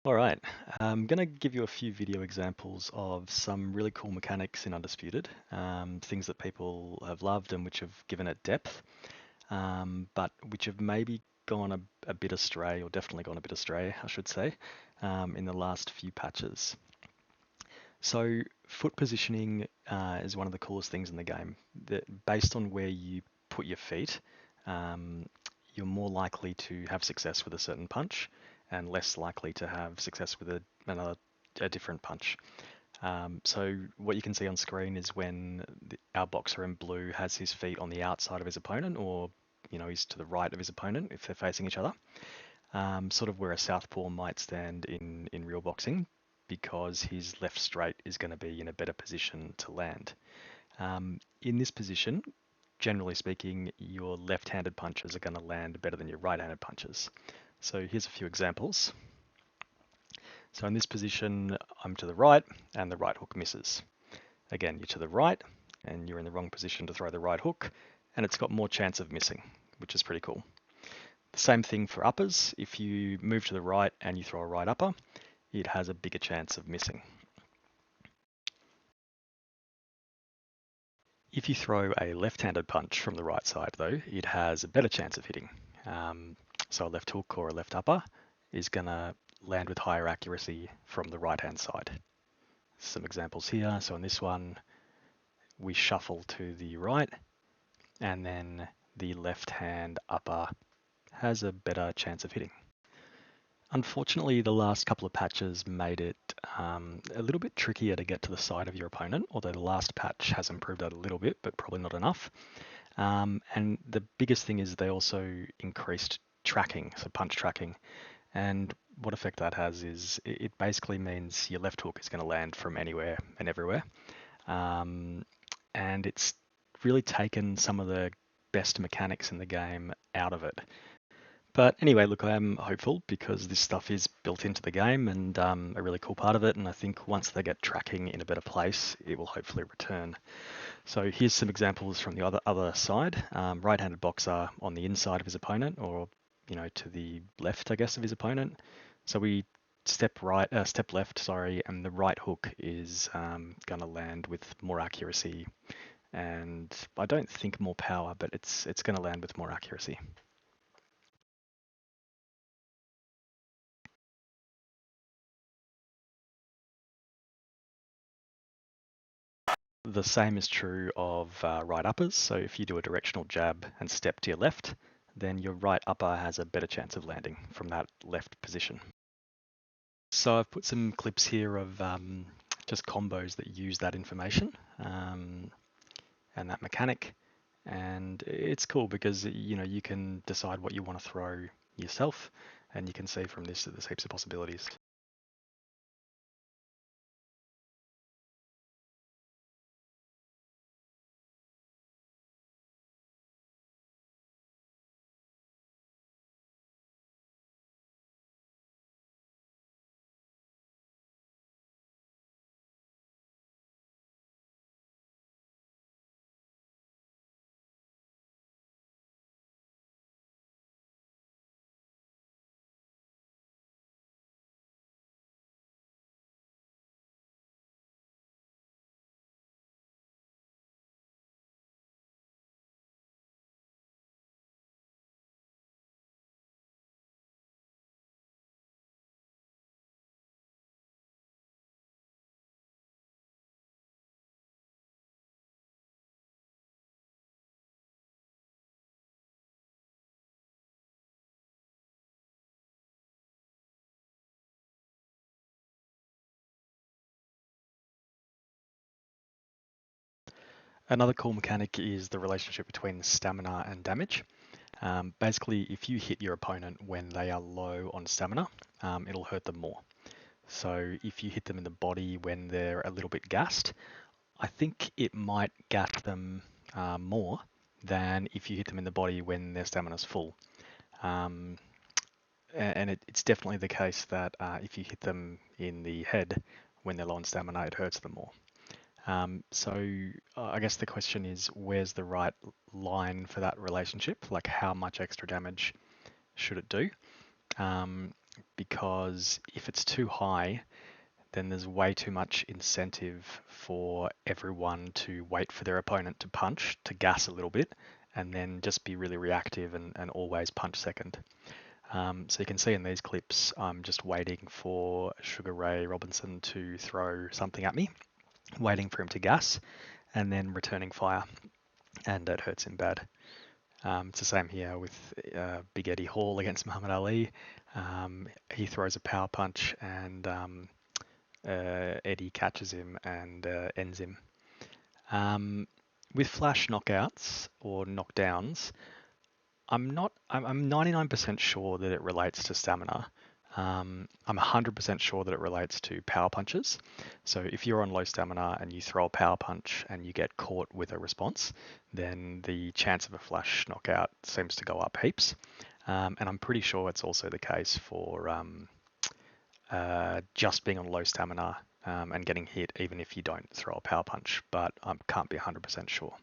All right, I'm going to give you a few video examples of some really cool mechanics in Undisputed, things that people have loved and which have given it depth, but which have maybe gone a bit astray, or definitely gone a bit astray, I should say, in the last few patches. So foot positioning is one of the coolest things in the game. Based on where you put your feet, um, you're more likely to have success with a certain punch and less likely to have success with a different punch. So what you can see on screen is when our boxer in blue has his feet on the outside of his opponent, or he's to the right of his opponent if they're facing each other, sort of where a southpaw might stand in real boxing, because his left straight is going to be in a better position to land. In this position, generally speaking, your left-handed punches are going to land better than your right-handed punches. So here's a few examples. So in this position, I'm to the right and the right hook misses. Again, you're to the right and you're in the wrong position to throw the right hook, and it's got more chance of missing, which is pretty cool. The same thing for uppers. If you move to the right and you throw a right upper, it has a bigger chance of missing. If you throw a left-handed punch from the right side, though, it has a better chance of hitting. So a left hook or a left upper is going to land with higher accuracy from the right-hand side. Some examples here. So in this one, we shuffle to the right, and then the left-hand upper has a better chance of hitting. Unfortunately, the last couple of patches made it a little bit trickier to get to the side of your opponent, although the last patch has improved that a little bit, but probably not enough. And the biggest thing is they also increased tracking, so punch tracking. And what effect that has is it basically means your left hook is going to land from anywhere and everywhere. And it's really taken some of the best mechanics in the game out of it. But anyway, look, I am hopeful because this stuff is built into the game and a really cool part of it. And I think once they get tracking in a better place, it will hopefully return. So here's some examples from the other side. Right-handed boxer on the inside of his opponent, or to the left, I guess, of his opponent. So we step left, sorry, and the right hook is going to land with more accuracy, and I don't think more power, but it's going to land with more accuracy. The same is true of right uppers. So if you do a directional jab and step to your left, then your right upper has a better chance of landing from that left position. So I've put some clips here of just combos that use that information and that mechanic. And it's cool because you can decide what you want to throw yourself, and you can see from this that there's heaps of possibilities. Another cool mechanic is the relationship between stamina and damage. Basically, if you hit your opponent when they are low on stamina, it'll hurt them more. So if you hit them in the body when they're a little bit gassed, I think it might gas them more than if you hit them in the body when their stamina's full. And it's definitely the case that if you hit them in the head when they're low on stamina, it hurts them more. So I guess the question is, where's the right line for that relationship? Like, how much extra damage should it do? because if it's too high, then there's way too much incentive for everyone to wait for their opponent to punch, to gas a little bit, and then just be really reactive and always punch second. So you can see in these clips, I'm just waiting for Sugar Ray Robinson to throw something at me, waiting for him to gas, and then returning fire, and it hurts him bad. It's the same here with Big Eddie Hall against Muhammad Ali. He throws a power punch and Eddie catches him and ends him. With flash knockouts or knockdowns, I'm 99% sure that it relates to stamina. I'm 100% sure that it relates to power punches. So if you're on low stamina and you throw a power punch and you get caught with a response, then the chance of a flash knockout seems to go up heaps. And I'm pretty sure it's also the case for just being on low stamina and getting hit even if you don't throw a power punch, but I can't be 100% sure.